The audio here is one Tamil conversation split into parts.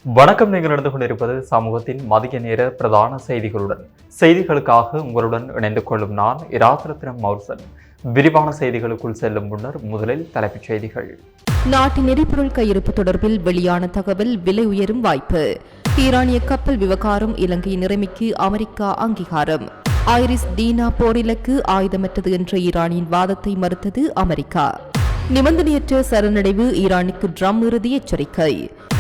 வணக்கம். நீங்கள் நடந்து கொண்டிருப்பது சமூகத்தின் மதிய நேர பிரதான செய்திகளுடன். செய்திகளுக்காக உங்களுடன் இணைந்து கொள்ளும் நான் இராத்திரத்தினம் மௌர்சன். விரிவான செய்திகளுக்குள் செல்லும் முன்னர் முதலில் தலைப்புச் செய்திகள். நாட்டின் எரிபொருள் கையிருப்பு தொடர்பில் வெளியான தகவல் விலை உயரும் வாய்ப்பு. ஈரானிய கப்பல் விவகாரம் இலங்கையின் நிலைமைக்கு அமெரிக்கா அங்கீகாரம். ஐரிஸ் டீனா போரிலக்கு ஆயுதமற்றது என்ற ஈரானின் வாதத்தை மறுத்தது அமெரிக்கா. நிபந்தனையற்ற சரணடைவு ஈரானுக்கு ட்ரம் இறுதி எச்சரிக்கை.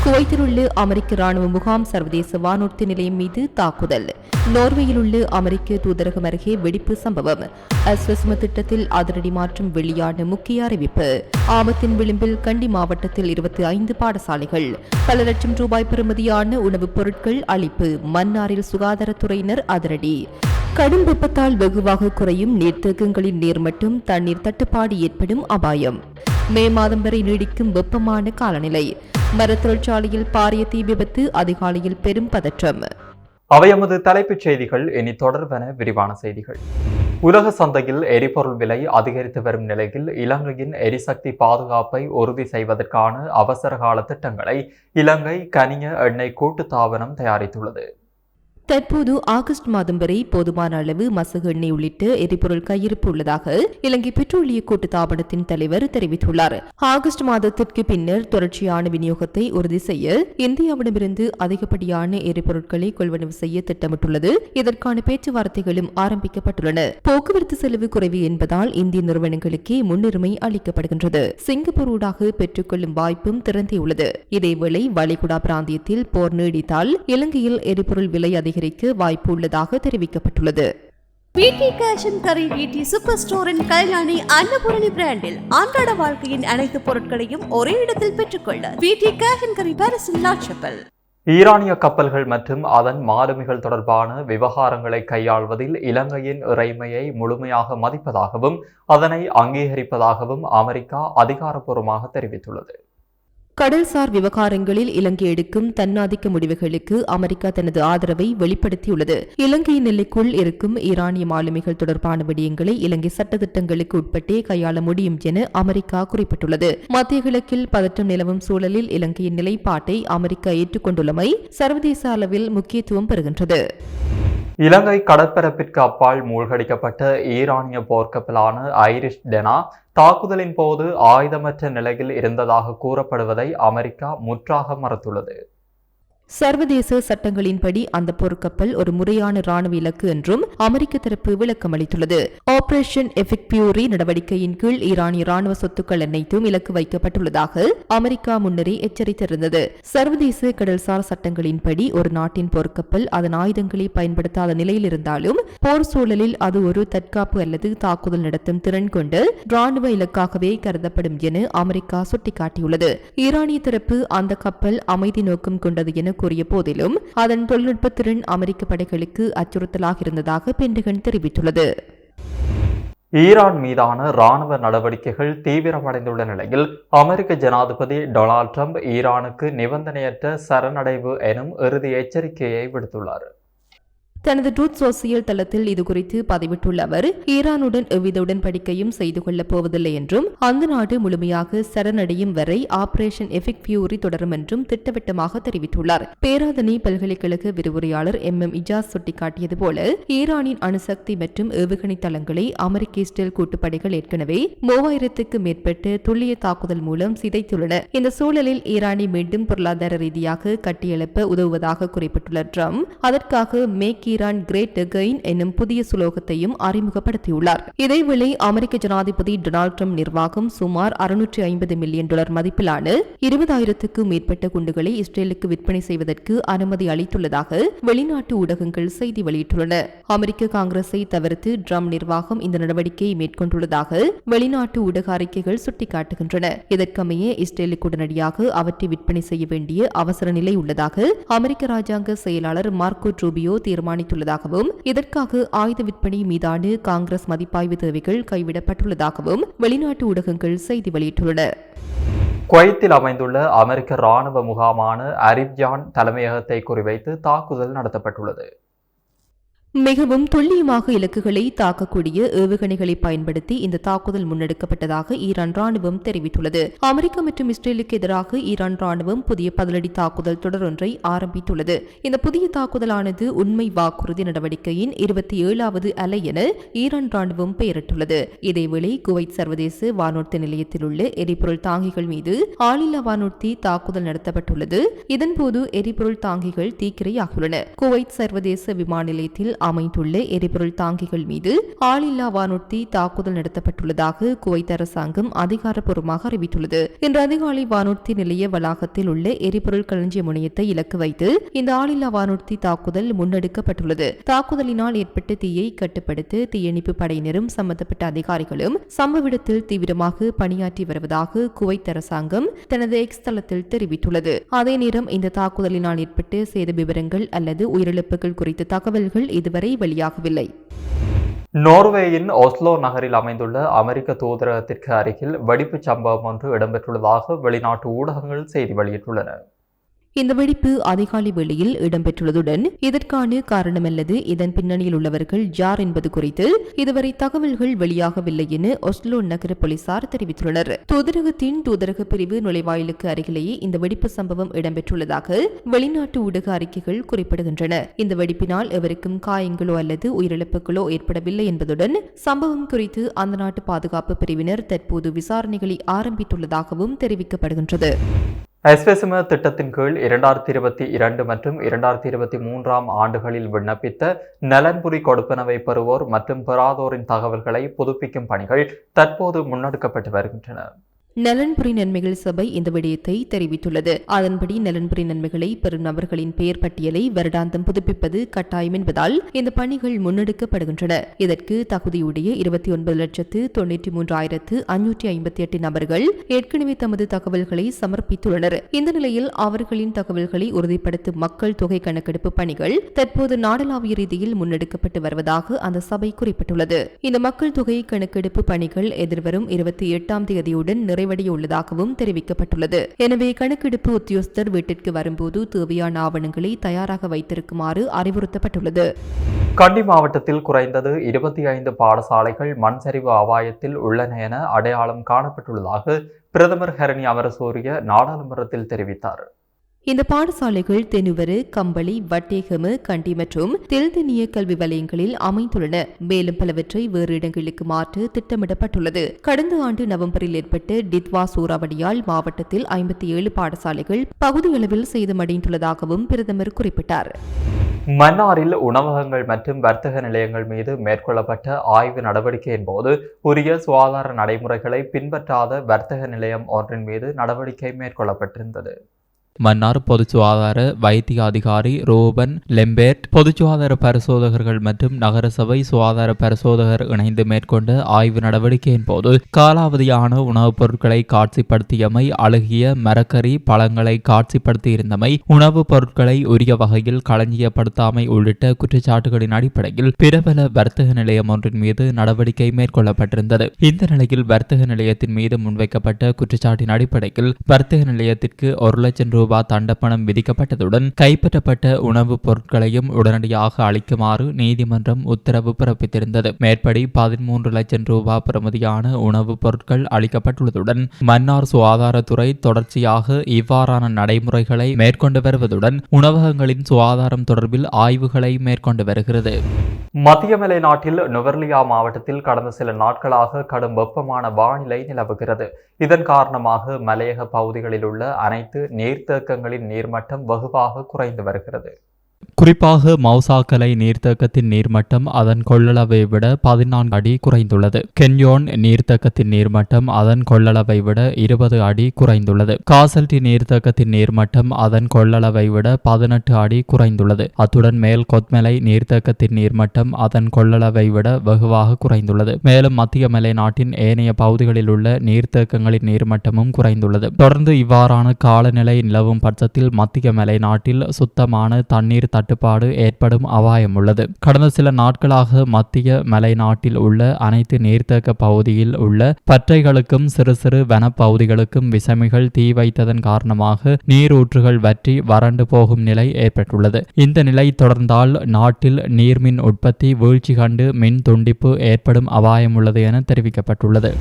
குவைத்தில் உள்ள அமெரிக்க ராணுவ முகாம் சர்வதேச வானூர்தி நிலையம் மீது தாக்குதல். நோர்வேயில் உள்ள அமெரிக்க தூதரகம் அருகே வெடிப்பு சம்பவம். அஸ்வஸ்ம திட்டத்தில் அதிரடி மாற்றம் வெளியான முக்கிய அறிவிப்பு. ஆபத்தின் விளிம்பில் கண்டி மாவட்டத்தில் 25 பாடசாலைகள். பல லட்சம் ரூபாய் பெறுமதியான உணவுப் பொருட்கள் அளிப்பு. மன்னாரில் சுகாதாரத்துறையினர் அதிரடி. கடும் வெப்பத்தால் வெகுவாக குறையும் நீர்த்தேக்கங்களின் நீர்மட்டம். தண்ணீர் தட்டுப்பாடு ஏற்படும் அபாயம். மே மாதம் வரை நீடிக்கும் வெப்பமான காலநிலை. மரத்தொழிற்சாலையில் பாரிய தீ விபத்து. அதிகாலையில் பெரும் பதற்றம். அவை எமது தலைப்புச் செய்திகள். இனி தொடர்பான விரிவான செய்திகள். உலக சந்தையில் எரிபொருள் விலை அதிகரித்து வரும் நிலையில் இலங்கையின் எரிசக்தி பாதுகாப்பை உறுதி செய்வதற்கான அவசரகால திட்டங்களை இலங்கை கனிய எண்ணெய் கூட்டுத்தாபனம் தயாரித்துள்ளது. தற்போது ஆகஸ்ட் மாதம் வரை போதுமான அளவு மசகு எண்ணெய் உள்ளிட்ட எரிபொருள் கையிருப்பு உள்ளதாக இலங்கை பெட்ரோலிய கூட்டுத்தாபனத்தின் தலைவர் தெரிவித்துள்ளார். ஆகஸ்ட் மாதத்திற்கு பின்னர் தொடர்ச்சியான விநியோகத்தை உறுதி செய்ய இந்தியாவிடமிருந்து அதிகப்படியான எரிபொருட்களை கொள்வனவு செய்ய திட்டமிட்டுள்ளது. இதற்கான பேச்சுவார்த்தைகளும் ஆரம்பிக்கப்பட்டுள்ளன. போக்குவரத்து செலவு குறைவு என்பதால் இந்திய நிறுவனங்களுக்கே முன்னுரிமை அளிக்கப்படுகின்றது. சிங்கப்பூர் ஊடாக பெற்றுக்கொள்ளும் வாய்ப்பும் திறந்தியுள்ளது. இதேவேளை வளைகுடா பிராந்தியத்தில் போர் நீடித்தால் இலங்கையில் எரிபொருள் விலை அதிகரிக்க வாய்ப்பு உள்ளதாக தெரிவிக்கப்பட்டுள்ளது. VT cash and carry VT super ஸ்டோரின் கல்யாணி அன்னபூரணி பிராண்டில் அன்றாட வாழ்க்கையின் அனைத்து பொருட்களையும் ஒரே இடத்தில் பெற்றுக்கொள்ள வீட்டி கேஷ் அண்ட் கரி பாரிஸின் லாட்சப்பல். ஈரானிய கப்பல்கள் மற்றும் அதன் மாலுமிகள் தொடர்பான விவகாரங்களை கையாள்வதில் இலங்கையின் இறைமையை முழுமையாக மதிப்பதாகவும் அதனை அங்கீகரிப்பதாகவும் அமெரிக்கா அதிகாரப்பூர்வமாக தெரிவித்துள்ளது. கடல்சார் விவகாரங்களில் இலங்கை எடுக்கும் தன்னாதிக்க முடிவுகளுக்கு அமெரிக்கா தனது ஆதரவை வெளிப்படுத்தியுள்ளது. இலங்கையின் எல்லைக்குள் இருக்கும் ஈரானிய மாலுமிகள் தொடர்பான விடயங்களை இலங்கை சட்டத்திட்டங்களுக்கு உட்பட்டே கையாள முடியும் என அமெரிக்கா குறிப்பிட்டுள்ளது. மத்திய கிழக்கில் பதற்றம் நிலவும் சூழலில் இலங்கையின் நிலைப்பாட்டை அமெரிக்கா ஏற்றுக்கொண்டுள்ளமை சர்வதேச அளவில் முக்கியத்துவம் பெறுகின்றது. இலங்கை கடற்பரப்பிற்கு அப்பால் மூழ்கடிக்கப்பட்ட ஈரானிய போர்க்கப்பலான ஐரிஸ் டெனா தாக்குதலின் போது ஆயுதமற்ற நிலையில் இருந்ததாக கூறப்படுவதை அமெரிக்கா முற்றாக மறுத்துள்ளது. சர்வதேச சட்டங்களின்படி அந்த போர்க்கப்பல் ஒரு முறையான ராணுவ இலக்கு என்றும் அமெரிக்க தரப்பு விளக்கம் அளித்துள்ளது. ஆபரேஷன் எஃபிக்பியூரி நடவடிக்கையின் கீழ் ஈரானிய ராணுவ சொத்துக்கள் அனைத்தும் இலக்கு வைக்கப்பட்டுள்ளதாக அமெரிக்கா முன்னரே எச்சரித்திருந்தது. சர்வதேச கடல்சார் சட்டங்களின்படி ஒரு நாட்டின் போர்க்கப்பல் அதன் ஆயுதங்களை பயன்படுத்தாத நிலையில் இருந்தாலும் போர் சூழலில் அது ஒரு தற்காப்பு அல்லது தாக்குதல் நடத்தும் திறன் கொண்டு ராணுவ இலக்காகவே கருதப்படும் என அமெரிக்கா சுட்டிக்காட்டியுள்ளது. ஈரானிய தரப்பு அந்த கப்பல் அமைதி நோக்கம் கொண்டது என கூறிய போதிலும் அதன் தொழில்நுட்ப திறன் அமெரிக்க படைகளுக்கு அச்சுறுத்தலாக இருந்ததாக பென்டகன் தெரிவித்துள்ளது. ஈரான் மீதான ராணுவ நடவடிக்கைகள் தீவிரமடைந்துள்ள நிலையில் அமெரிக்க ஜனாதிபதி டொனால்ட் ட்ரம்ப் ஈரானுக்கு நிபந்தனையற்ற சரணடைவு எனும் இறுதி எச்சரிக்கையை விடுத்துள்ளார். தனது ட்ரூத் சோசியல் தளத்தில் இதுகுறித்து பதிவிட்டுள்ள அவர் ஈரானுடன் எவ்வித உடன்படிக்கையும் செய்து கொள்ளப் போவதில்லை என்றும் அந்த நாடு முழுமையாக சரணடையும் வரை ஆபரேஷன் எஃபிக்பியூரி தொடரும் என்றும் திட்டவட்டமாக தெரிவித்துள்ளார். பேராதனை பல்கலைக்கழக விரிவுரையாளர் MM இஜாஸ் சுட்டிக்காட்டியது போல ஈரானின் அணுசக்தி மற்றும் ஏவுகணை தளங்களை அமெரிக்க இஸ்ரேல் கூட்டுப்படைகள் ஏற்கனவே 3000க்கும் மேற்பட்ட துல்லிய தாக்குதல் மூலம் சிதைத்துள்ளன. இந்த சூழலில் ஈரானை மீண்டும் பொருளாதார ரீதியாக கட்டியெழுப்ப உதவுவதாக குறிப்பிட்டுள்ள ட்ரம்ப் அதற்காக மேக் ஈரான் கிரேட் அகைன் என்னும் புதிய சுலோகத்தையும் அறிமுகப்படுத்தியுள்ளார். இதேவேளை அமெரிக்க ஜனாதிபதி டொனால்ட் ட்ரம்ப் நிர்வாகம் சுமார் $650 மில்லியன் மதிப்பிலான 20,000க்கும் மேற்பட்ட குண்டுகளை இஸ்ரேலுக்கு விற்பனை செய்வதற்கு அனுமதி அளித்துள்ளதாக வெளிநாட்டு ஊடகங்கள் செய்தி வெளியிட்டுள்ளன. அமெரிக்க காங்கிரஸை தவிர்த்து ட்ரம்ப் நிர்வாகம் இந்த நடவடிக்கையை மேற்கொண்டுள்ளதாக வெளிநாட்டு ஊடக அறிக்கைகள் சுட்டிக்காட்டுகின்றன. இதற்கமைய இஸ்ரேலுக்கு உடனடியாக அவற்றை விற்பனை செய்ய வேண்டிய அவசர நிலை உள்ளதாக அமெரிக்க ராஜாங்க செயலாளர் மார்க்கோ ரூபியோ தீர்மானித்துள்ளதாகவும் இதற்காக ஆயுத விற்பனை மீதான காங்கிரஸ் மதிப்பாய்வு தேவைகள் கைவிடப்பட்டுள்ளதாகவும் வெளிநாட்டு ஊடகங்கள் செய்தி வெளியிட்டுள்ளன. குவைத்தில் அமைந்துள்ள அமெரிக்க ராணுவ முகாமான அரிப்ஜான் தலைமையகத்தை குறிவைத்து தாக்குதல் நடத்தப்பட்டுள்ளது. மிகவும் துல்லியமாக இலக்குகளை தாக்கக்கூடிய ஏவுகணைகளை பயன்படுத்தி இந்த தாக்குதல் முன்னெடுக்கப்பட்டதாக ஈரான் ராணுவம் தெரிவித்துள்ளது. அமெரிக்கா மற்றும் இஸ்ரேலுக்கு எதிராக ஈரான் ராணுவம் புதிய பதிலடி தாக்குதல் தொடரொன்றை ஆரம்பித்துள்ளது. இந்த புதிய தாக்குதலானது உண்மை வாக்குறுதி நடவடிக்கையின் 27வது அலை என ஈரான் ராணுவம் பெயரிட்டுள்ளது. இதேவேளை குவைத் சர்வதேச வானூர்தி நிலையத்தில் உள்ள எரிபொருள் தாங்கிகள் மீது ஆளில்லா வானூர்தி தாக்குதல் நடத்தப்பட்டுள்ளது. இதன்போது எரிபொருள் தாங்கிகள் தீக்கிரையாகியுள்ளன. குவைத் சர்வதேச விமான நிலையத்தில் அமைந்துள்ள எரிபொருள் தாங்கிகள் மீது ஆளில்லா வானூர்தி தாக்குதல் நடத்தப்பட்டுள்ளதாக குவைத் அரசாங்கம் அதிகாரப்பூர்வமாக அறிவித்துள்ளது. இன்று அதிகாலை வானூர்தி நிலைய வளாகத்தில் உள்ள எரிபொருள் களஞ்சிய முனையத்தை இலக்கு வைத்து இந்த ஆளில்லா வானூர்தி தாக்குதல் முன்னெடுக்கப்பட்டுள்ளது. தாக்குதலினால் ஏற்பட்ட தீயை கட்டுப்படுத்த தீயணைப்பு படையினரும் சம்பந்தப்பட்ட அதிகாரிகளும் சம்பவ இடத்தில் தீவிரமாக பணியாற்றி வருவதாக குவைத் அரசாங்கம் தனது எக்ஸ் தளத்தில் தெரிவித்துள்ளது. அதே நேரம் இந்த தாக்குதலினால் ஏற்பட்ட சேத விவரங்கள் அல்லது உயிரிழப்புகள் குறித்த தகவல்கள் இதுவரை வெளியாகவில்லை. நோர்வேயின் ஒஸ்லோ நகரில் அமைந்துள்ள அமெரிக்க தூதரகத்திற்கு அருகில் வெடிப்புச் சம்பவம் ஒன்று இடம்பெற்றுள்ளதாக வெளிநாட்டு ஊடகங்கள் செய்தி வெளியிட்டுள்ளன. இந்த வெடிப்பு அதிகாலை வேளையில் இடம்பெற்றுள்ளதுடன் இதற்கான காரணம் அல்லது இதன் பின்னணியில் உள்ளவர்கள் யார் என்பது குறித்து இதுவரை தகவல்கள் வெளியாகவில்லை என ஒஸ்லோ நகர போலீசார் தெரிவித்துள்ளனர். தூதரகத்தின் தூதரக பிரிவு நுழைவாயிலுக்கு அருகிலேயே இந்த வெடிப்பு சம்பவம் இடம்பெற்றுள்ளதாக வெளிநாட்டு ஊடக அறிக்கைகள் குறிப்பிடுகின்றன. இந்த வெடிப்பினால் எவருக்கும் காயங்களோ அல்லது உயிரிழப்புகளோ ஏற்படவில்லை என்பதுடன் சம்பவம் குறித்து அந்த நாட்டு பாதுகாப்பு பிரிவினர் தற்போது விசாரணைகளை ஆரம்பித்துள்ளதாகவும் தெரிவிக்கப்படுகின்றது. எஸ்வெசும திட்டத்தின் கீழ் 2022 மற்றும் 2023 ஆண்டுகளில் விண்ணப்பித்த நலன்புரி கொடுப்பனவை பெறுவோர் மற்றும் பெறாதோரின் தகவல்களை புதுப்பிக்கும் பணிகள் தற்போது முன்னெடுக்கப்பட்டு வருகின்றன. நலன்புரி நன்மைகள் சபை இந்த விடயத்தை தெரிவித்துள்ளது. அதன்படி நலன்புரி நன்மைகளை பெறும் நபர்களின் பெயர் பட்டியலை வருடாந்தம் புதுப்பிப்பது கட்டாயம் என்பதால் இந்த பணிகள் முன்னெடுக்கப்படுகின்றன. இதற்கு தகுதியுடைய 29,93,558 நபர்கள் ஏற்கனவே தமது தகவல்களை சமர்ப்பித்துள்ளனர். இந்த நிலையில் அவர்களின் தகவல்களை உறுதிப்படுத்தும் மக்கள் தொகை கணக்கெடுப்பு பணிகள் தற்போது நாடளாவிய ரீதியில் முன்னெடுக்கப்பட்டு வருவதாக அந்த சபை குறிப்பிட்டுள்ளது. இந்த மக்கள் தொகை கணக்கெடுப்பு பணிகள் எதிர்வரும் 28ஆம் தேதியுடன் நிறைவடைய உள்ளதாகவும் தெரிவிக்கப்பட்டுள்ளது. எனவே கணக்கெடுப்பு உத்தியோகஸ்தர் வீட்டிற்கு வரும்போது தேவையான ஆவணங்களை தயாராக வைத்திருக்குமாறு அறிவுறுத்தப்பட்டுள்ளது. கண்டி மாவட்டத்தில் குறைந்தது 25 பாடசாலைகள் மண் சரிவு அபாயத்தில் உள்ளன என அடையாளம் காணப்பட்டுள்ளதாக பிரதமர் ஹரணி அமரசூரிய நாடாளுமன்றத்தில் தெரிவித்தார். இந்த பாடசாலைகள் தெனுவரு, கம்பளி, வட்டேகம, கண்டி மற்றும் தெல்தெனிய கல்வி வலயங்களில் அமைந்துள்ளன. மேலும் பலவற்றை வேறு இடங்களுக்கு மாற்ற திட்டமிடப்பட்டுள்ளது. கடந்த ஆண்டு நவம்பரில் ஏற்பட்ட டித்வா சூறாவளியால் மாவட்டத்தில் 57 பாடசாலைகள் பகுதியளவில் சேதமடைந்துள்ளதாகவும் பிரதமர் குறிப்பிட்டார். மன்னாரில் உணவகங்கள் மற்றும் வர்த்தக நிலையங்கள் மீது மேற்கொள்ளப்பட்ட ஆய்வு நடவடிக்கையின் போது உரிய சுகாதார நடைமுறைகளை பின்பற்றாத வர்த்தக நிலையம் ஒன்றின் மீது நடவடிக்கை மேற்கொள்ளப்பட்டிருந்தது. மன்னார் பொது சுகாதார வைத்திய அதிகாரி ரோபன் லெம்பேர்ட், பொது சுகாதார பரிசோதகர்கள் மற்றும் நகரசபை சுகாதார பரிசோதகர் இணைந்து மேற்கொண்ட ஆய்வு நடவடிக்கையின் போது காலாவதியான உணவுப் பொருட்களை காட்சிப்படுத்தியமை, அழுகிய மரக்கறி பழங்களை காட்சிப்படுத்தியிருந்தமை, உணவுப் பொருட்களை உரிய வகையில் களஞ்சியப்படுத்தாமை உள்ளிட்ட குற்றச்சாட்டுகளின் அடிப்படையில் பிரபல வர்த்தக நிலையம் ஒன்றின் மீது நடவடிக்கை மேற்கொள்ளப்பட்டிருந்தது. இந்த நிலையில் வர்த்தக நிலையத்தின் மீது முன்வைக்கப்பட்ட குற்றச்சாட்டின் அடிப்படையில் வர்த்தக நிலையத்திற்கு 1 லட்சம் ரூபாய் தண்டப்பணம் விதிக்கப்பட்டதுடன் கைப்பற்றப்பட்ட உணவுப் பொருட்களையும் உடனடியாக அளிக்குமாறு நீதிமன்றம் உத்தரவு பிறப்பித்திருந்தது. மேற்படி 13 லட்சம் ரூபாய் பெறுமதியான உணவுப் பொருட்கள் அளிக்கப்பட்டுள்ளதுடன் மன்னார் சுகாதாரத்துறை தொடர்ச்சியாக இவ்வாறான நடைமுறைகளை மேற்கொண்டு வருவதுடன் உணவகங்களின் சுகாதாரம் தொடர்பில் ஆய்வுகளை மேற்கொண்டு வருகிறது. மத்திய மலை நாட்டில் நுவர்லியா மாவட்டத்தில் கடந்த சில நாட்களாக கடும் வெப்பமான வானிலை நிலவுகிறது. இதன் காரணமாக மலையக பகுதிகளில் உள்ள அனைத்து நீர்த்தேக்கங்களின் நீர்மட்டம் வெகுவாக குறைந்து வருகிறது. குறிப்பாக மௌசாக்கலை நீர்த்தேக்கத்தின் நீர்மட்டம் அதன் கொள்ளளவை விட 14 அடி குறைந்துள்ளது. கென்யோன் நீர்த்தேக்கத்தின் நீர்மட்டம் அதன் கொள்ளளவை விட 20 அடி குறைந்துள்ளது. காசல்டி நீர்த்தேக்கத்தின் நீர்மட்டம் அதன் கொள்ளளவை விட 18 அடி குறைந்துள்ளது. அத்துடன் மேல் கொத்மலை நீர்த்தேக்கத்தின் நீர்மட்டம் அதன் கொள்ளளவை விட வெகுவாக குறைந்துள்ளது. மேலும் மத்திய மலை நாட்டின் ஏனைய பகுதிகளில் உள்ள நீர்த்தேக்கங்களின் நீர்மட்டமும் குறைந்துள்ளது. தொடர்ந்து இவ்வாறான காலநிலை நிலவும் பட்சத்தில் மத்திய மலை நாட்டில் சுத்தமான தண்ணீர் நீர் தட்டுப்பாடு ஏற்படும் அபாயம் உள்ளது. கடந்த சில நாட்களாக மத்திய மலை நாட்டில் உள்ள அனைத்து நீர்த்தேக்க பகுதியில் உள்ள பற்றைகளுக்கும் சிறு சிறு வனப்பகுதிகளுக்கும் விசமிகள் தீ வைத்ததன் காரணமாக நீரூற்றுகள் வற்றி வறண்டு போகும் நிலை ஏற்பட்டுள்ளது. இந்த நிலை தொடர்ந்தால் நாட்டில் நீர்மின் உற்பத்தி வீழ்ச்சி கண்டு மின் துண்டிப்பு ஏற்படும் அபாயம் உள்ளது என தெரிவிக்கப்பட்டுள்ளது.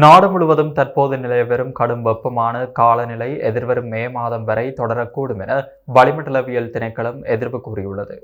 நாடு முழுவதும் தற்போது நிலவரும் கடும் வெப்பமான காலநிலை எதிர்வரும் மே மாதம் வரை தொடரக்கூடும் என வளிமண்டலவியல் திணைக்களம் எதிர்ப்பு கூறியுள்ளது.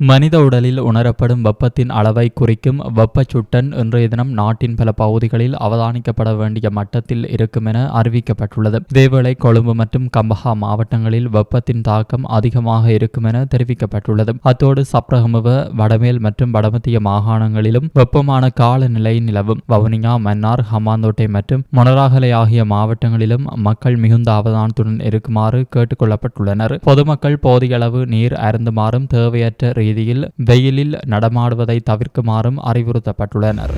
மனித உடலில் உணரப்படும் வெப்பத்தின் அளவை குறிக்கும் வெப்பச்சுட்டன் இன்றைய தினம் நாட்டின் பல பகுதிகளில் அவதானிக்கப்பட வேண்டிய மட்டத்தில் இருக்கும் என அறிவிக்கப்பட்டுள்ளது. இதேவேளை கொழும்பு மற்றும் கம்பஹா மாவட்டங்களில் வெப்பத்தின் தாக்கம் அதிகமாக இருக்கும் என தெரிவிக்கப்பட்டுள்ளது. அத்தோடு சப்ரகமுவ, வடமேல் மற்றும் வடமத்திய மாகாணங்களிலும் வெப்பமான காலநிலை நிலவும். வவுனியா, மன்னார், ஹம்பாந்தோட்டை மற்றும் மொனராகலை ஆகிய மாவட்டங்களிலும் மக்கள் மிகுந்த அவதானத்துடன் இருக்குமாறு கேட்டுக் கொள்ளப்பட்டுள்ளனர். பொதுமக்கள் போதிய அளவு நீர் அருந்துமாறும் தேவையற்ற ரீதியில் வெயிலில் நடமாடுவதை தவிர்க்குமாறும் அறிவுறுத்தப்பட்டுள்ளனர்.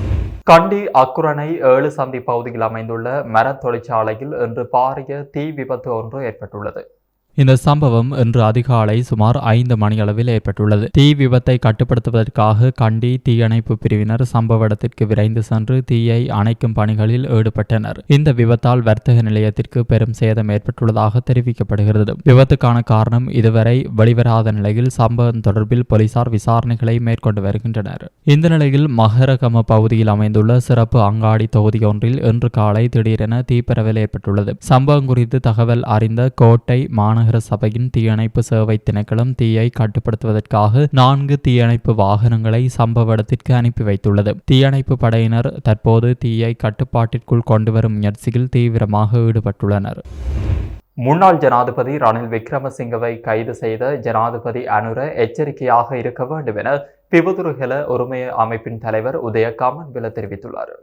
கண்டி அக்குரணை 7 சந்தி பகுதியில் அமைந்துள்ள மரத் தொழிற்சாலையில் இன்று பாரிய தீ விபத்து ஒன்று ஏற்பட்டுள்ளது. இந்த சம்பவம் இன்று அதிகாலை சுமார் 5 மணியளவில் ஏற்பட்டுள்ளது. தீ விபத்தை கட்டுப்படுத்துவதற்காக கண்டி தீயணைப்பு பிரிவினர் சம்பவ இடத்திற்கு விரைந்து சென்று தீயை அணைக்கும் பணிகளில் ஈடுபட்டனர். இந்த விபத்தால் வர்த்தக நிலையத்திற்கு பெரும் சேதம் ஏற்பட்டுள்ளதாக தெரிவிக்கப்படுகிறது. விபத்துக்கான காரணம் இதுவரை வெளிவராத நிலையில் சம்பவம் தொடர்பில் போலீசார் விசாரணைகளை மேற்கொண்டு வருகின்றனர். இந்த நிலையில் மகரகம பகுதியில் அமைந்துள்ள சிறப்பு அங்காடி தொகுதி ஒன்றில் இன்று காலை திடீரென தீப்பரவல் ஏற்பட்டுள்ளது. சம்பவம் குறித்து தகவல் அறிந்த கோட்டை மாநகர சபையின் தீயணைப்பு சேவை திணைக்களம் தீயை கட்டுப்படுத்துவதற்காக 4 தீயணைப்பு வாகனங்களை சம்பவ இடத்திற்கு அனுப்பி வைத்துள்ளது. தீயணைப்பு படையினர் தற்போது தீயை கட்டுப்பாட்டிற்குள் கொண்டுவரும் முயற்சியில் தீவிரமாக ஈடுபட்டுள்ளனர். முன்னாள் ஜனாதிபதி ரணில் விக்ரமசிங்கவை கைது செய்த ஜனாதிபதி அனுர எச்சரிக்கையாக இருக்க வேண்டும் என பிபுதுருகெல உரிமை அமைப்பின் தலைவர் உதய காமன்பில தெரிவித்துள்ளார்.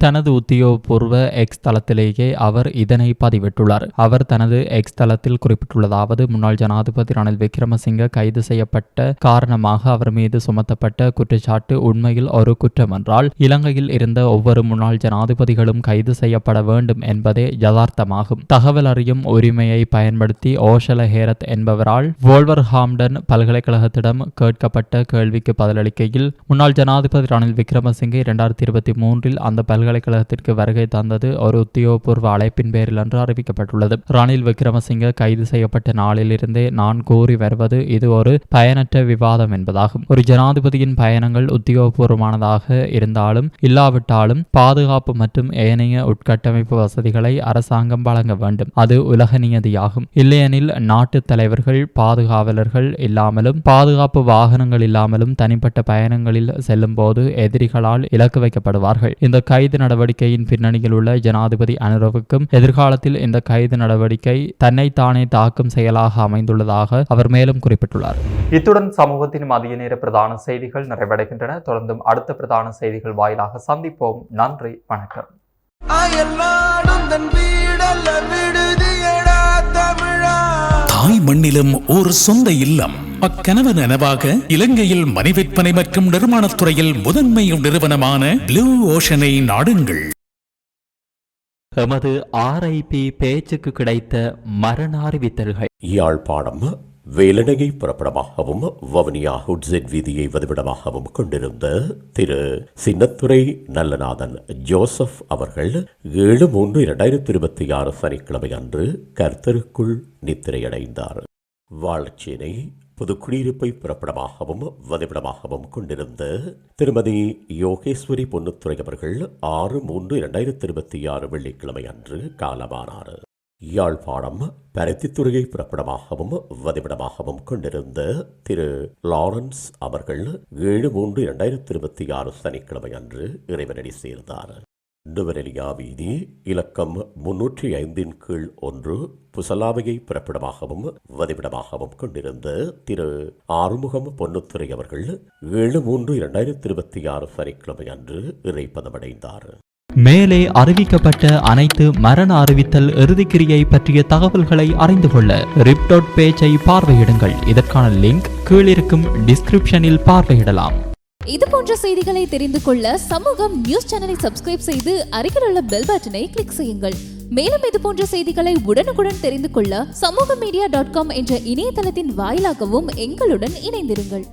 தனது உத்தியோகபூர்வ எக்ஸ் தளத்திலேயே அவர் இதனை பதிவிட்டுள்ளார். அவர் தனது எக்ஸ் தளத்தில் குறிப்பிட்டுள்ளதாவது: முன்னாள் ஜனாதிபதி ரணில் விக்ரமசிங்க கைது செய்யப்பட்ட காரணமாக அவர் மீது சுமத்தப்பட்ட குற்றச்சாட்டு உண்மையில் ஒரு குற்றம் என்றால் இலங்கையில் இருந்த ஒவ்வொரு முன்னாள் ஜனாதிபதிகளும் கைது செய்யப்பட வேண்டும் என்பதே யதார்த்தமாகும். தகவல் அறியும் உரிமையை பயன்படுத்தி ஓஷல ஹேரத் என்பவரால் வோல்வர்ஹாம்டன் பல்கலைக்கழகத்திடம் கேட்கப்பட்ட கேள்விக்கு பதிலளிக்கையில் முன்னாள் ஜனாதிபதி ரணில் விக்ரமசிங்கே 2023 அந்த பல்கலைக்கழகத்திற்கு வருகை தந்தது ஒரு உத்தியோகபூர்வ அழைப்பின் பேரில் என்று அறிவிக்கப்பட்டுள்ளது. ரணில் விக்ரமசிங்க கைது செய்யப்பட்ட நாளிலிருந்தே நான் கூறி வருவது இது ஒரு பயனற்ற விவாதம் என்பதாகும். ஒரு ஜனாதிபதியின் பயணங்கள் உத்தியோகபூர்வமானதாக இருந்தாலும் இல்லாவிட்டாலும் பாதுகாப்பு மற்றும் ஏனைய உட்கட்டமைப்பு வசதிகளை அரசாங்கம் வழங்க வேண்டும். அது உலக நியதியாகும். இல்லையெனில் நாட்டு தலைவர்கள் பாதுகாவலர்கள் இல்லாமலும் பாதுகாப்பு வாகனங்கள் இல்லாமலும் தனிப்பட்ட பயணங்களில் செல்லும் போது எதிரிகளால் இலக்கு வைக்கப்படுவார்கள். இந்த கைது நடவடிக்கையின் பின்னணியில் உள்ள ஜனாதிபதி அனுரவுக்கும் எதிர்காலத்தில் இந்த கைது நடவடிக்கை தன்னைத்தானே தாக்கும் செயலாக அமைந்துள்ளதாக அவர் மேலும் குறிப்பிட்டுள்ளார். இத்துடன் சமூகத்தின் மதிய நேர பிரதான செய்திகள் நிறைவடைகின்றன. தொடர்ந்தும் அடுத்த பிரதான செய்திகள் வாயிலாக சந்திப்போம். நன்றி, வணக்கம். தாய் மண்ணிலும் ஒரு சொந்த இல்லம். அக்கனவு நனவாக இலங்கையில் மனை விற்பனை மற்றும் நிர்மாணத்துறையில் முதன்மை நிறுவனமான ப்ளூ ஓஷனை நாடுங்கள். எமது RIP பேச்சுக்கு கிடைத்த மரண அறிவித்தல்கள். யாழ்ப்பாணம் வேலணையை புறப்படமாகவும் வவுனியா ஹுட்ஸெட் வீதியை வதிவிடமாகவும் கொண்டிருந்த திரு சின்னத்துரை நல்லநாதன் ஜோசப் அவர்கள் 7/3/2026 சனிக்கிழமை அன்று கர்த்தருக்குள் நித்திரையடைந்தார். வாழச்சேனை புதுக்குடியிருப்பை புறப்படமாகவும் வதிவிடமாகவும் கொண்டிருந்த திருமதி யோகேஸ்வரி பொன்னுத்துறை அவர்கள் 6/3/2026 வெள்ளிக்கிழமை அன்று காலமானார். யாழ்ப்பாணம் பருத்தித்துறையை புறப்படமாகவும் வதிவிடமாகவும் கொண்டிருந்த திரு லாரன்ஸ் அவர்கள் 7/3/2026 சனிக்கிழமை அன்று இறைவனடி சேர்ந்தார். நுவரெலியா வீதி இலக்கம் 305 கீழ் 1 புசலாவையை பிறப்பிடமாகவும் வதிவிடமாகவும் கொண்டிருந்த திரு ஆறுமுகம் பொன்னுத்துறை அவர்கள் 7/3/2026 சனிக்கிழமை அன்று இறைப்பதமடைந்தார். மேலே அறிவிக்கப்பட்ட அனைத்து மரண அறிவித்தல் இறுதிக்கிரியை பற்றிய தகவல்களை அறிந்து கொள்ள ரிப்டோட் பேஜை பார்வையிடுங்கள். இதற்கான லிங்க் கீழிருக்கும் டிஸ்கிரிப்ஷனில் பார்வையிடலாம். இது போன்ற செய்திகளை தெரிந்து கொள்ள சமூகம் நியூஸ் சேனலை சப்ஸ்கிரைப் செய்து அருகில் உள்ள பெல் பட்டனை கிளிக் செய்யுங்கள். மேலும் இது போன்ற செய்திகளை உடனுக்குடன் தெரிந்து கொள்ள சமூகமீடியா.com என்ற இணையதளத்தின் வாயிலாகவும் எங்களுடன் இணைந்திருங்கள்.